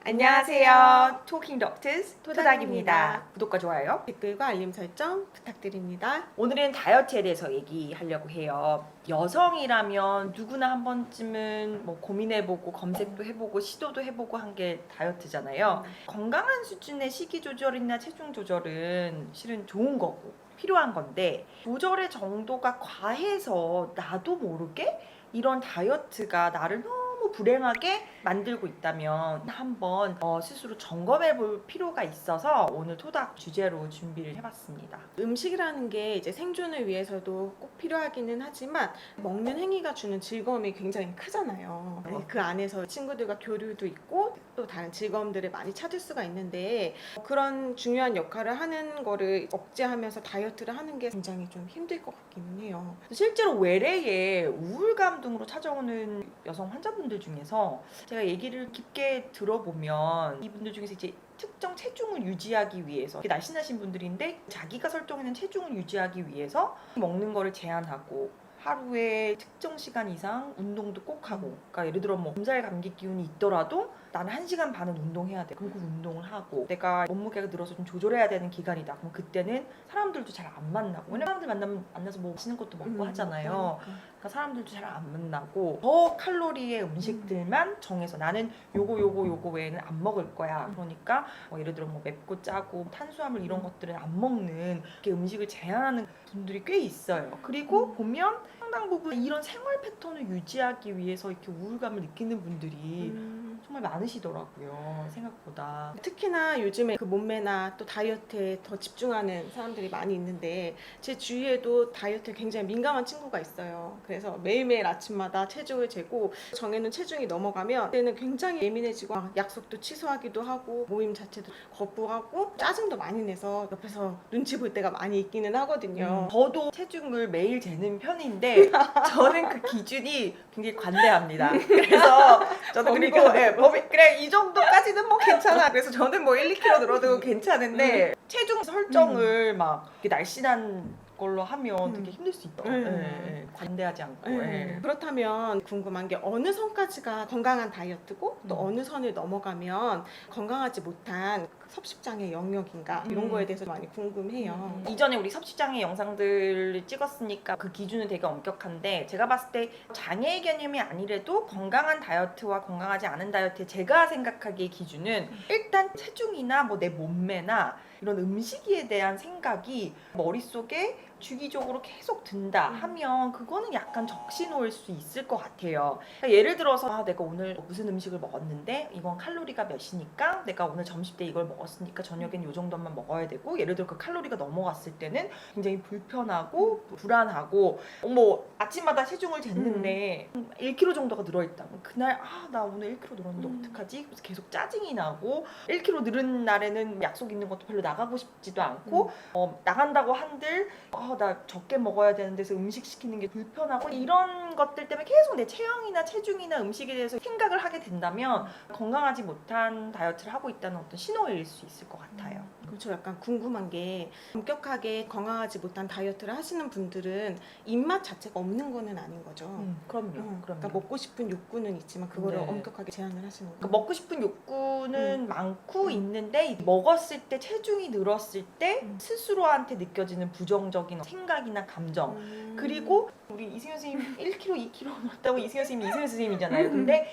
안녕하세요. 토킹 덕트스 토닥입니다. 구독과 좋아요, 댓글과 알림 설정 부탁드립니다. 오늘은 다이어트에 대해서 얘기하려고 해요. 여성이라면 누구나 한 번쯤은 뭐 고민해보고 검색도 해보고 시도도 해보고 한 게 다이어트잖아요. 건강한 수준의 식이 조절이나 체중 조절은 실은 좋은 거고 필요한 건데, 조절의 정도가 과해서 나도 모르게 이런 다이어트가 나를 너무 불행하게 만들고 있다면 한번 스스로 점검해 볼 필요가 있어서 오늘 토닥 주제로 준비를 해봤습니다. 음식이라는 게 이제 생존을 위해서도 꼭 필요하기는 하지만 먹는 행위가 주는 즐거움이 굉장히 크잖아요. 그 안에서 친구들과 교류도 있고 또 다른 즐거움들을 많이 찾을 수가 있는데, 그런 중요한 역할을 하는 거를 억제하면서 다이어트를 하는 게 굉장히 좀 힘들 것 같기는 해요. 실제로 외래에 우울감 등으로 찾아오는 여성 환자분들 중에서 제가 얘기를 깊게 들어보면 이분들 중에서 이제 특정 체중을 유지하기 위해서, 날씬하신 분들인데 자기가 설정해놓은 체중을 유지하기 위해서 먹는 거를 제한하고 하루에 특정 시간 이상 운동도 꼭 하고, 그러니까 예를 들어 뭐 몸살 감기 기운이 있더라도 나는 1시간 반은 운동해야 돼. 그럼 그 운동을 하고, 내가 몸무게가 늘어서 좀 조절해야 되는 기간이다. 그럼 그때는 사람들도 잘 안 만나고, 왜냐면 사람들 만나서 뭐 맛있는 것도 먹고 하잖아요. 그러니까 사람들도 잘 안 만나고 저 칼로리의 음식들만 정해서 나는 요거 외에는 안 먹을 거야. 그러니까 뭐 예를 들어 뭐 맵고 짜고 탄수화물 이런 것들은 안 먹는 이렇게 음식을 제한하는 분들이 꽤 있어요. 그리고 보면 상당 부분 이런 생활 패턴을 유지하기 위해서 이렇게 우울감을 느끼는 분들이 정말 많으시더라고요, 생각보다. 특히나 요즘에 그 몸매나 또 다이어트에 더 집중하는 사람들이 많이 있는데, 제 주위에도 다이어트에 굉장히 민감한 친구가 있어요. 그래서 매일매일 아침마다 체중을 재고 정해놓은 체중이 넘어가면 그때는 굉장히 예민해지고 약속도 취소하기도 하고 모임 자체도 거부하고 짜증도 많이 내서 옆에서 눈치 볼 때가 많이 있기는 하거든요. 저도 체중을 매일 재는 편인데 저는 그 기준이 굉장히 관대합니다. 그래서 저는 그리고 그래 이 정도까지는 뭐 괜찮아. 그래서 저는 뭐 1, 2kg 늘어도 괜찮은데 체중 설정을 막 이렇게 날씬한 걸로 하면 되게 힘들 수 있더라고요. 관대하지 않고. 그렇다면 궁금한 게, 어느 선까지가 건강한 다이어트고 또 어느 선을 넘어가면 건강하지 못한 섭식장애 영역인가, 이런 거에 대해서 많이 궁금해요. 이전에 우리 섭식장애 영상들을 찍었으니까 그 기준은 되게 엄격한데, 제가 봤을 때 장애의 개념이 아니래도 건강한 다이어트와 건강하지 않은 다이어트의 제가 생각하기의 기준은 일단 체중이나 뭐 내 몸매나 이런 음식에 대한 생각이 머릿속에 주기적으로 계속 든다 하면 그거는 약간 적신호일 수 있을 것 같아요. 그러니까 예를 들어서 내가 오늘 무슨 음식을 먹었는데 이건 칼로리가 몇이니까 내가 오늘 점심 때 이걸 먹었으니까 저녁엔 이 정도만 먹어야 되고, 예를 들어 그 칼로리가 넘어갔을 때는 굉장히 불편하고 불안하고, 뭐 아침마다 체중을 쟀는데 1kg 정도가 늘어있다. 그날 나 오늘 1kg 늘었는데 어떡하지? 그래서 계속 짜증이 나고, 1kg 늘은 날에는 약속 있는 것도 별로 나가고 싶지도 않고 나간다고 한들 나 적게 먹어야 되는 데서 음식 시키는 게 불편하고, 이런 것들 때문에 계속 내 체형이나 체중이나 음식에 대해서 생각을 하게 된다면 건강하지 못한 다이어트를 하고 있다는 어떤 신호일 수 있을 것 같아요. 그렇죠. 약간 궁금한 게, 엄격하게 건강하지 못한 다이어트를 하시는 분들은 입맛 자체가 없는 거는 아닌 거죠. 그럼요. 그러니까 먹고 싶은 욕구는 있지만 그거를 네. 엄격하게 제한을 하시는 거예요. 그러니까 먹고 싶은 욕구는 많고 있는데, 먹었을 때 체중이 늘었을 때 스스로한테 느껴지는 부정적인 생각이나 감정, 그리고 우리 이승현 선생님 1kg, 2kg 늘었다고, 이승현 선생님이 이승현 선생님이잖아요. 근데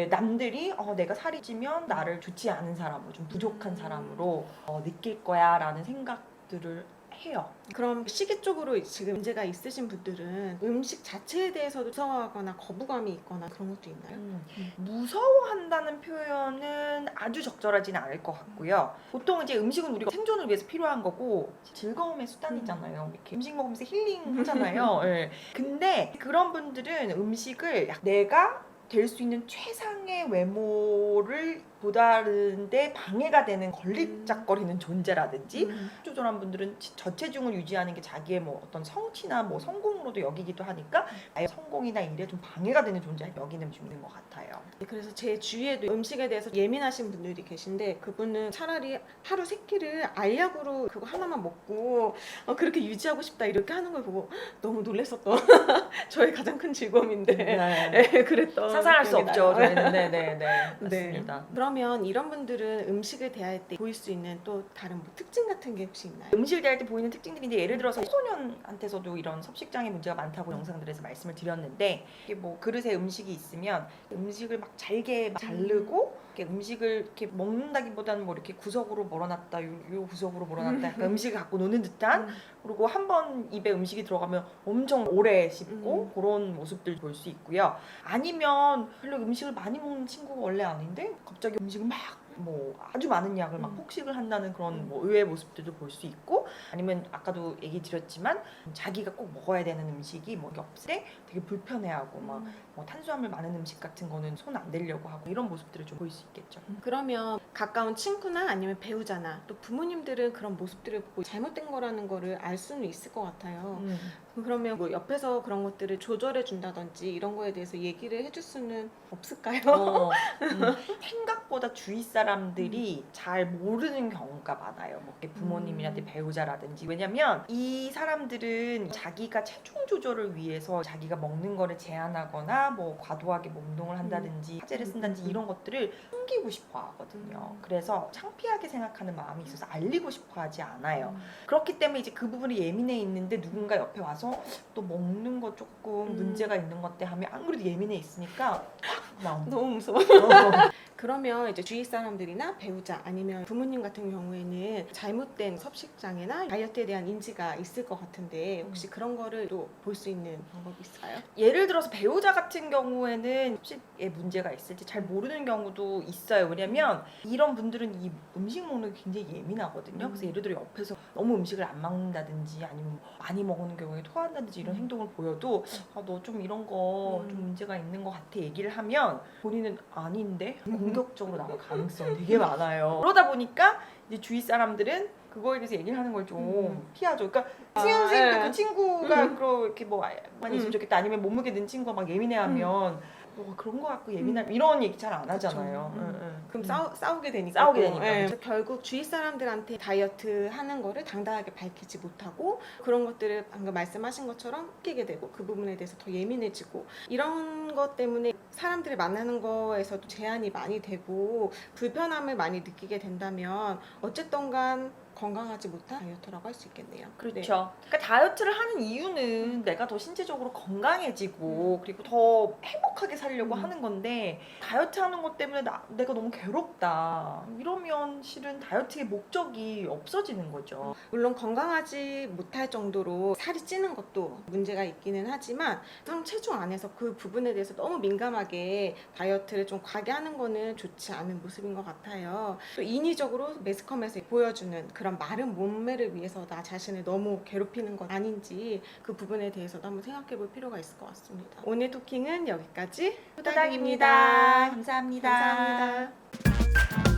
남들이 내가 살이 찌면 나를 좋지 않은 사람으로, 좀 부족한 사람으로 느낄 거야 라는 생각들을 해요. 그럼 식이 쪽으로 지금 문제가 있으신 분들은 음식 자체에 대해서도 무서워하거나 거부감이 있거나 그런 것도 있나요? 무서워한다는 표현은 아주 적절하지는 않을 것 같고요. 보통 이제 음식은 우리가 생존을 위해서 필요한 거고 즐거움의 수단이잖아요. 이렇게 음식 먹으면서 힐링 하잖아요. 근데 그런 분들은 음식을 내가 될 수 있는 최상의 외모를 도달하는데 방해가 되는 걸리적거리는 존재라든지, 조절한 분들은 저체중을 유지하는 게 자기의 뭐 어떤 성취나 뭐 성공으로도 여기기도 하니까 아예 성공이나 일에 좀 방해가 되는 존재 여기는 좀 있는 것 같아요. 그래서 제 주위에도 음식에 대해서 예민하신 분들이 계신데, 그분은 차라리 하루 3끼를 알약으로 그거 하나만 먹고 그렇게 유지하고 싶다 이렇게 하는 걸 보고 너무 놀랐었던 저의 가장 큰 즐거움인데 그랬던 상상할 수 기억이 없죠. 나요. 저희는. 네, 맞습니다. 그럼 그러면 이런 분들은 음식을 대할 때 보일 수 있는 또 다른 뭐 특징 같은 게 혹시 있나요? 음식을 대할 때 보이는 특징들인데 예를 들어서 소년한테서도 이런 섭식장애 문제가 많다고 영상들에서 말씀을 드렸는데 이게 뭐 그릇에 음식이 있으면 음식을 막 잘게 자르고 이렇게 음식을 이렇게 먹는다기보다는 뭐 이렇게 구석으로 몰아놨다 요 구석으로 몰아놨다 약간 음식을 갖고 노는 듯한 그리고 한 번 입에 음식이 들어가면 엄청 오래 씹고 그런 모습들 볼 수 있고요. 아니면 별로 음식을 많이 먹는 친구가 원래 아닌데 갑자기 음식을 막 뭐 아주 많은 양을 막 폭식을 한다는 그런 뭐 의외의 모습들도 볼 수 있고 아니면 아까도 얘기 드렸지만 자기가 꼭 먹어야 되는 음식이 뭐 없을 때 되게 불편해하고 막 뭐 탄수화물 많은 음식 같은 거는 손 안 대려고 하고 이런 모습들을 좀 볼 수 있겠죠. 그러면 가까운 친구나 아니면 배우자나 또 부모님들은 그런 모습들을 보고 잘못된 거라는 거를 알 수는 있을 것 같아요. 그러면 뭐 옆에서 그런 것들을 조절해 준다든지 이런 거에 대해서 얘기를 해줄 수는 없을까요? 생각보다 주위 사람들이 잘 모르는 경우가 많아요. 뭐 이렇게 부모님이라든지 배우자라든지 왜냐면 이 사람들은 자기가 체중 조절을 위해서 자기가 먹는 거를 제한하거나 뭐 과도하게 뭐 운동을 한다든지 화제를 쓴다든지 이런 것들을 숨기고 싶어 하거든요. 그래서 창피하게 생각하는 마음이 있어서 알리고 싶어 하지 않아요. 그렇기 때문에 이제 그 부분이 예민해 있는데 누군가 옆에 와서 또 먹는 거 조금 문제가 있는 것 같아 하면 안 그래도 예민해 있으니까 확 나온다. 너무 무서워. 그러면 이제 주위 사람들이나 배우자 아니면 부모님 같은 경우에는 잘못된 섭식장애나 다이어트에 대한 인지가 있을 것 같은데 혹시 그런 거를 또 볼 수 있는 방법이 있어요? 예를 들어서 배우자 같은 경우에는 섭식에 문제가 있을지 잘 모르는 경우도 있어요. 왜냐면 이런 분들은 이 음식 먹는 게 굉장히 예민하거든요. 그래서 예를 들어 옆에서 너무 음식을 안 먹는다든지 아니면 많이 먹는 경우에 토한다든지 이런 행동을 보여도 너 좀 이런 거 좀 문제가 있는 것 같아 얘기를 하면 본인은 아닌데 공격적으로 나올 가능성이 되게 많아요. 그러다 보니까 이제 주위 사람들은 그거에 대해서 얘기를 하는 걸 좀 피하죠. 그러니까 승현 선생님도 네. 그 친구가 그렇게 뭐 많이 있으면 좋겠다. 아니면 몸무게 는 친구가 막 예민해하면 그런 거 갖고 예민할 이런 얘기 잘 안 하잖아요. 그럼 싸우게 되니까 싸우게 또. 되니까. 그래서 결국 주위 사람들한테 다이어트 하는 거를 당당하게 밝히지 못하고 그런 것들을 방금 말씀하신 것처럼 웃기게 되고 그 부분에 대해서 더 예민해지고 이런 것 때문에 사람들을 만나는 거에서도 제한이 많이 되고 불편함을 많이 느끼게 된다면 어쨌든 간 건강하지 못한 다이어트라고 할 수 있겠네요. 그렇죠. 그러니까 다이어트를 하는 이유는 내가 더 신체적으로 건강해지고 그리고 더 행복하게 살려고 하는 건데 다이어트 하는 것 때문에 내가 너무 괴롭다 이러면 실은 다이어트의 목적이 없어지는 거죠. 물론 건강하지 못할 정도로 살이 찌는 것도 문제가 있기는 하지만 체중 안에서 그 부분에 대해서 너무 민감하게 다이어트를 좀 과하게 하는 거는 좋지 않은 모습인 것 같아요. 또 인위적으로 매스컴에서 보여주는 그런 마른 몸매를 위해서 나 자신을 너무 괴롭히는 건 아닌지 그 부분에 대해서도 한번 생각해 볼 필요가 있을 것 같습니다. 오늘 토킹은 여기까지. 후닥입니다. 감사합니다. 감사합니다.